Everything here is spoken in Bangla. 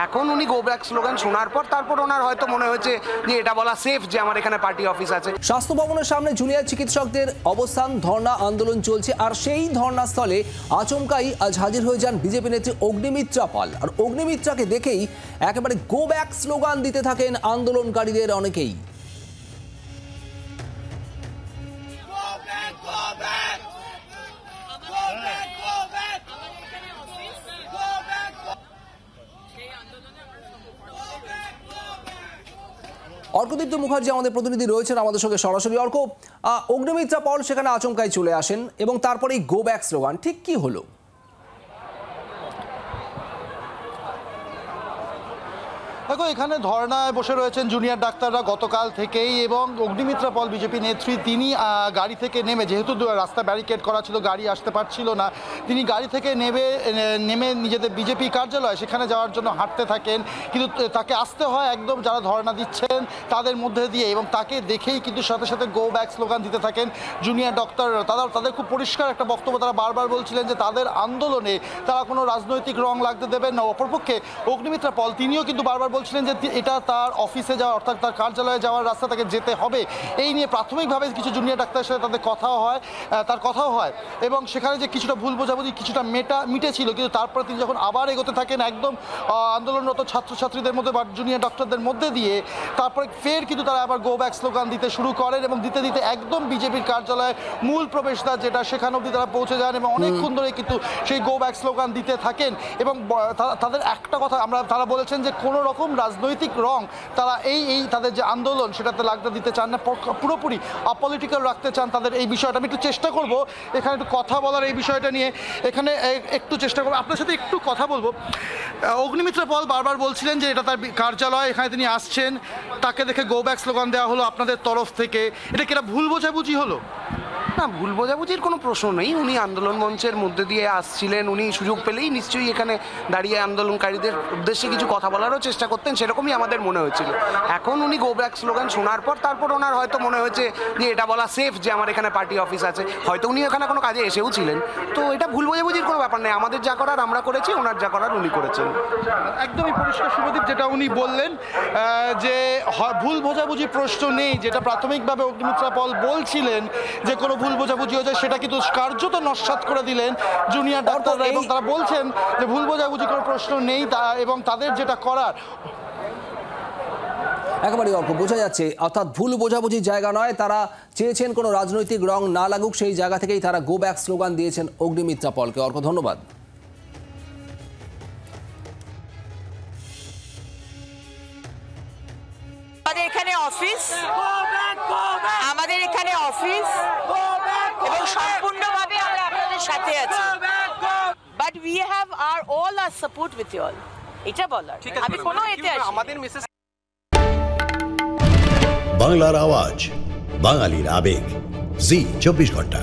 এখন উনি গো ব্যাক স্লোগান শোনার পর তারপর ওনার হয়তো মনে হয়েছে যে এটা বলা সেফ যে আমার এখানে পার্টি অফিস আছে। স্বাস্থ্য ভবনের সামনে জুনিয়র চিকিৎসকদের অবস্থান, ধর্ণা আন্দোলন চলছে। আর সেই ধর্ণাস্থলে আচমকাই আজ হাজির হয়ে যান বিজেপি নেত্রী অগ্নিমিত্রা পাল। আর অগ্নিমিত্রাকে দেখেই একেবারে গো ব্যাক স্লোগান দিতে থাকেন আন্দোলনকারীদের অনেকেই। অর্কদীপ্ত মুখার্জি আমাদের প্রতিনিধি রয়েছেন আমাদের সঙ্গে সরাসরি। অর্ক, অগ্নিমিত্রা পাল সেখানে আচমকাই চলে আসেন এবং তারপরেই গো ব্যাক স্লোগান, ঠিক কি হলো? দেখো, এখানে ধর্নায় বসে রয়েছেন জুনিয়র ডাক্তাররা গতকাল থেকেই, এবং অগ্নিমিত্রা পাল বিজেপি নেত্রী তিনি গাড়ি থেকে নেমে, যেহেতু রাস্তা ব্যারিকেড করা ছিল, গাড়ি আসতে পারছিল না, তিনি গাড়ি থেকে নেমে নিজেদের বিজেপি কার্যালয় সেখানে যাওয়ার জন্য হাঁটতে থাকেন। কিন্তু তাকে আসতে হয় একদম যারা ধর্না দিচ্ছেন তাদের মধ্যে দিয়ে, এবং তাকে দেখেই কিন্তু সাথে সাথে গো ব্যাক স্লোগান দিতে থাকেন জুনিয়র ডাক্তাররা। তাদের খুব পরিষ্কার একটা বক্তব্য, তারা বারবার বলছিলেন যে তাদের আন্দোলনে তারা কোনো রাজনৈতিক রং লাগতে দেবেন না। অপরপক্ষে অগ্নিমিত্রা পাল তিনিও কিন্তু বারবার বলছিলেন যে এটা তার অফিসে যাওয়া, অর্থাৎ তার কার্যালয়ে যাওয়ার রাস্তা তাকে যেতে হবে। এই নিয়ে প্রাথমিকভাবে কিছু জুনিয়র ডাক্তারের সাথে তার কথাও হয় এবং সেখানে যে কিছুটা ভুল বোঝাবুঝি কিছুটা মিটেছিল, কিন্তু তারপরে তিনি যখন আবার এগোতে থাকেন একদম আন্দোলনরত ছাত্রছাত্রীদের মধ্যে বা জুনিয়র ডাক্তারদের মধ্যে দিয়ে, তারপরে ফের কিন্তু তারা আবার গো ব্যাক স্লোগান দিতে শুরু করেন এবং দিতে দিতে একদম বিজেপির কার্যালয়ে মূল প্রবেশদ্বার যেটা, সেখানে অবধি তারা পৌঁছে যান এবং অনেকক্ষণ ধরে কিন্তু সেই গো ব্যাক স্লোগান দিতে থাকেন। এবং তাদের একটা কথা তারা বলেছেন যে কোনো রকম রাজনৈতিক রং তারা এই তাদের যে আন্দোলন সেটাতে লাগতে দিতে চান না, পুরোপুরি অপলিটিক্যাল রাখতে চান তাদের এই বিষয়টা। আমি একটু চেষ্টা করব এখানে একটু কথা বলার এই বিষয়টা নিয়ে, এখানে একটু চেষ্টা করবো আপনার সাথে একটু কথা বলবো। অগ্নিমিত্রা পাল বারবার বলছিলেন যে এটা তার কার্যালয়, এখানে তিনি আসছেন, তাকে দেখে গো ব্যাক স্লোগান দেওয়া হলো আপনাদের তরফ থেকে, এটা কি একটা ভুল বোঝাবুঝি হলো? না, ভুল বোঝাবুঝির কোনো প্রশ্ন নেই। উনি আন্দোলন মঞ্চের মধ্যে দিয়ে আসছিলেন, উনি সুযোগ পেলেই নিশ্চয়ই এখানে দাঁড়িয়ে আন্দোলনকারীদের উদ্দেশ্যে কিছু কথা বলারও চেষ্টা করতেন, সেরকমই আমাদের মনে হয়েছিল। এখন উনি গো ব্যাক স্লোগান শোনার পর তারপর ওনার হয়তো মনে হয়েছে যে এটা বলা সেফ যে আমার এখানে পার্টি অফিস আছে, হয়তো উনি এখানে কোনো কাজে এসেও ছিলেন। তো এটা ভুল বোঝাবুঝির কোনো ব্যাপার নেই, আমাদের যা করার আমরা করেছি, ওনার যা করার উনি করেছেন। একদমই পরিষ্কার শুভদীপ, যেটা উনি বললেন যে ভুল বোঝাবুঝির প্রশ্ন নেই, যেটা প্রাথমিকভাবে অগ্নিমিত্রা পাল বলছিলেন যে কোনো ভুল বোঝাবুঝি হয়েছে, সেটা কিন্তু কার্যত নস্যাৎ করে দিলেন জুনিয়র ডাক্তাররা, এবং তারা বলছেন যে ভুল বোঝাবুঝি কোনো প্রশ্ন নেই এবং তাদের যেটা করার একেবারে অল্প বোঝা যাচ্ছে, অর্থাৎ ভুল বোঝাবুঝির জায়গা নয়, তারা চেয়েছেন কোনো রাজনৈতিক রং না লাগুক, সেই জায়গা থেকেই তারা গো ব্যাক স্লোগান দিয়েছেন অগ্নিমিত্রা পালকে। অর্ক, ধন্যবাদ। আমাদের এখানে অফিস এবং সম্পূর্ণভাবে আমরা আপনাদের সাথে আছি, but we have all our support with you all, এটা বলার আমি কোনো এতে আসি আমাদের মিসেস। বাংলার আওয়াজ, বাঙালির আবেগ, জি 24 ঘন্টা।